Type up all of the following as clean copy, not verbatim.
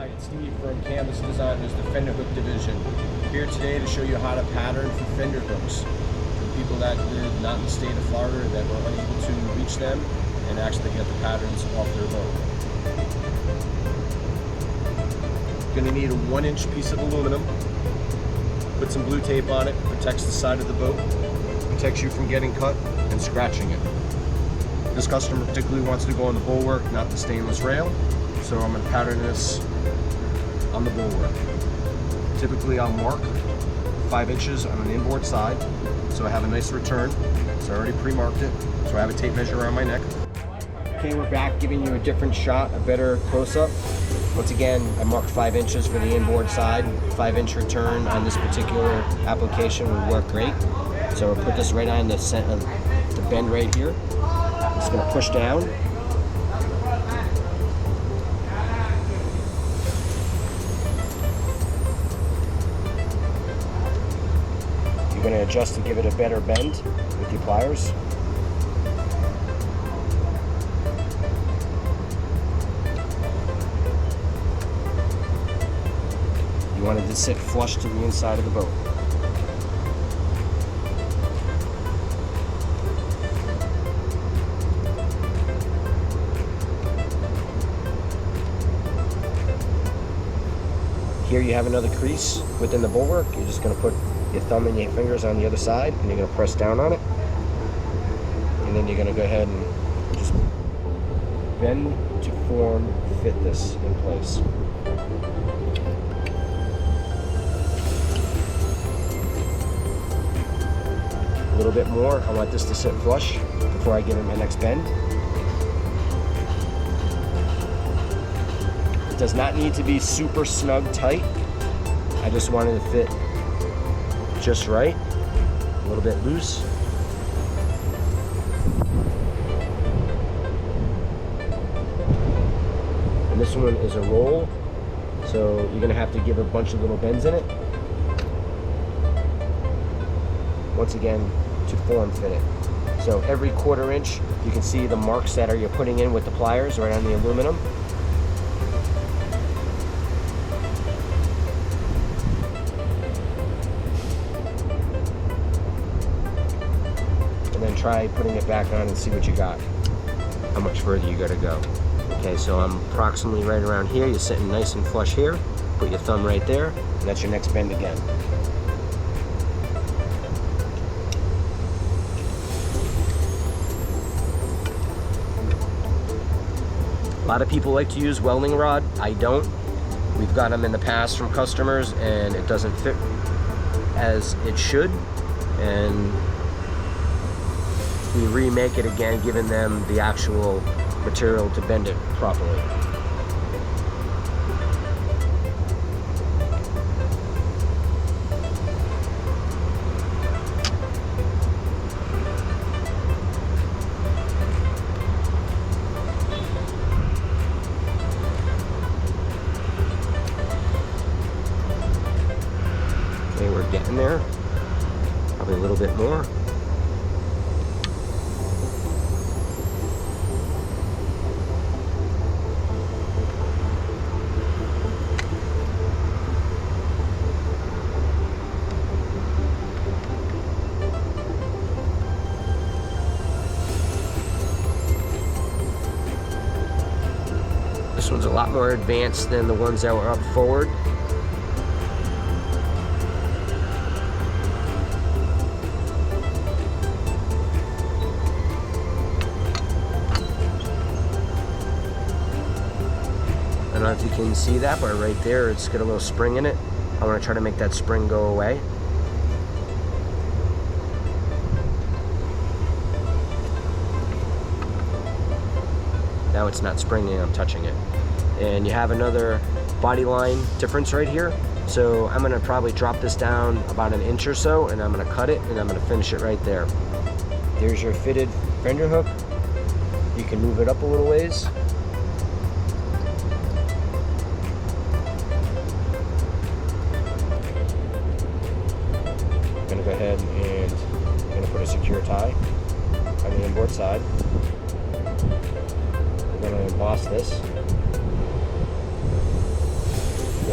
Hi, it's Steve from Canvas Designers, the Fender hook division. Here today to show you how to pattern for Fender hooks. For people that live not in the state of Florida that were unable to reach them and actually get the patterns off their boat. You're going to need a 1-inch piece of aluminum. Put some blue tape on it, protects the side of the boat, protects you from getting cut and scratching it. This customer particularly wants to go on the bulwark, not the stainless rail, so I'm going to pattern this on the bulwark. Typically I'll mark 5 inches on an inboard side, so I have a nice return. So I already pre-marked it, so I have a tape measure around my neck. Okay, we're back giving you a different shot, a better close-up. Once again, I marked 5 inches for the inboard side. 5-inch return on this particular application would work great. So I'll put this right on the bend right here. Just going to push down. You're going to adjust to give it a better bend with your pliers. You want it to sit flush to the inside of the boat. Here you have another crease within the bulwark. You're just going to put your thumb and your fingers on the other side and you're going to press down on it. And then you're going to go ahead and just bend to form, fit this in place. A little bit more. I want this to sit flush before I give it my next bend. It does not need to be super snug tight. I just wanted to fit just right, a little bit loose. And this one is a roll, so you're gonna have to give a bunch of little bends in it. Once again, to form fit it. So every 1/4 inch, you can see the marks that you're putting in with the pliers right on the aluminum. And then try putting it back on and see what you got. How much further you gotta go. Okay, so I'm approximately right around here. You're sitting nice and flush here. Put your thumb right there, and that's your next bend again. A lot of people like to use welding rod. I don't. We've got them in the past from customers and it doesn't fit as it should. And we remake it again, giving them the actual material to bend it properly. Okay, we're getting there. Probably a little bit more. This one's a lot more advanced than the ones that were up forward. I don't know if you can see that, but right there it's got a little spring in it. I want to try to make that spring go away. Now it's not springing, I'm touching it. And you have another body line difference right here. So I'm gonna probably drop this down about 1 inch or so and I'm gonna cut it and I'm gonna finish it right there. There's your fitted fender hook. You can move it up a little ways. I'm gonna go ahead and I'm gonna put a secure tie on the inboard side. I'm going to emboss this.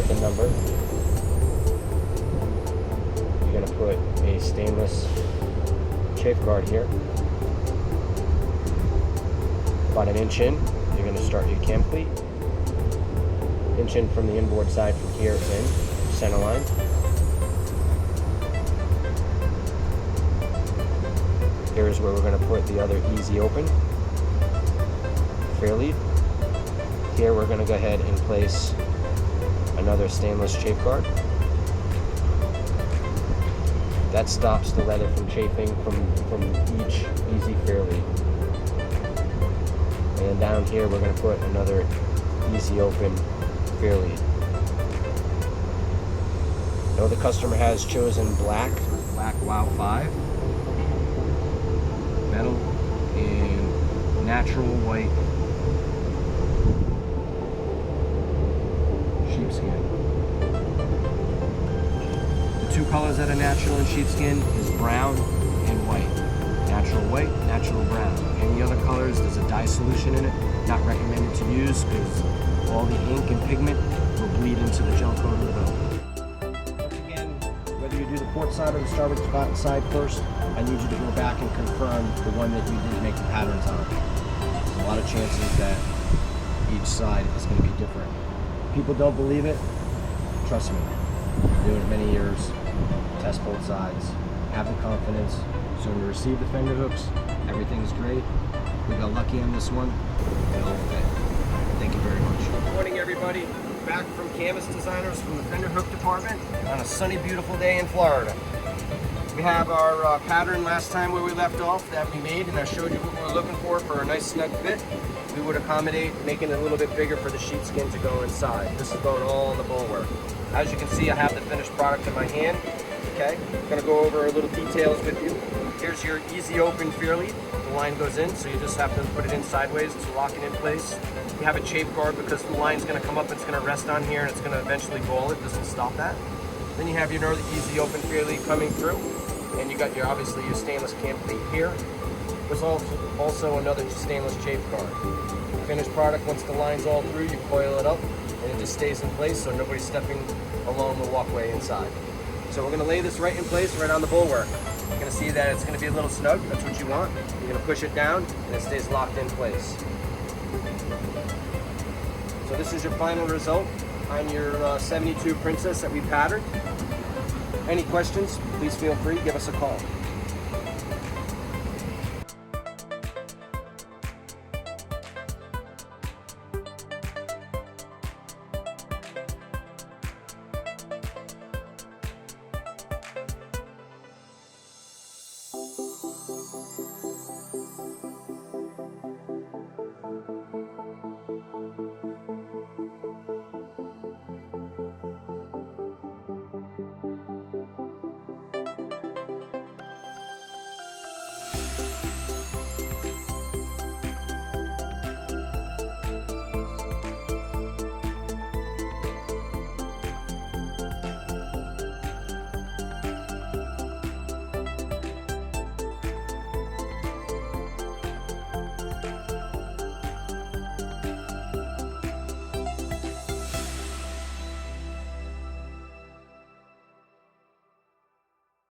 with a number. You're going to put a stainless chafe guard here. About an inch in, you're going to start your cam cleat. Inch in from the inboard side from here in, center line. Here's where we're going to put the other easy open fair lead. Here we're going to go ahead and place another stainless chafe guard. That stops the leather from chafing from each easy fair lead. And then down here we're going to put another easy open fair lead. Now the customer has chosen black Wow 5, metal, and natural white sheepskin. The two colors that are natural in sheepskin is brown and white. Natural white, natural brown. Any other colors, there's a dye solution in it. Not recommended to use because all the ink and pigment will bleed into the gel coat of the boat. Once again, whether you do the port side or the starboard side first, I need you to go back and confirm the one that you didn't make the patterns on. There's a lot of chances that each side is going to be different. People don't believe it. Trust me. I'm doing it many years. Test both sides. Have the confidence. So when you receive the fender hooks, everything's great. We got lucky on this one. It'll fit. Thank you very much. Good morning, everybody. Back from Canvas Designers from the fender hook department on a sunny, beautiful day in Florida. We have our pattern last time where we left off that we made, and I showed you what we were looking for a nice snug fit. We would accommodate making it a little bit bigger for the sheepskin to go inside. This is going all on the bulwark. As you can see, I have the finished product in my hand. Okay, I'm going to go over a little details with you. Here's your easy open fair lead. The line goes in, so you just have to put it in sideways to lock it in place. You have a chafe guard because the line's going to come up, it's going to rest on here, and it's going to eventually ball it. Doesn't stop that. Then you have your easy open fair lead coming through, and you got your obviously your stainless cam cleat here. There's also another stainless chafe guard. Finished product, once the line's all through, you coil it up, and it just stays in place so nobody's stepping along the walkway inside. So we're going to lay this right in place, right on the bulwark. You're going to see that it's going to be a little snug. That's what you want. You're going to push it down, and it stays locked in place. So this is your final result on your 72 Princess that we patterned. Any questions, please feel free, give us a call.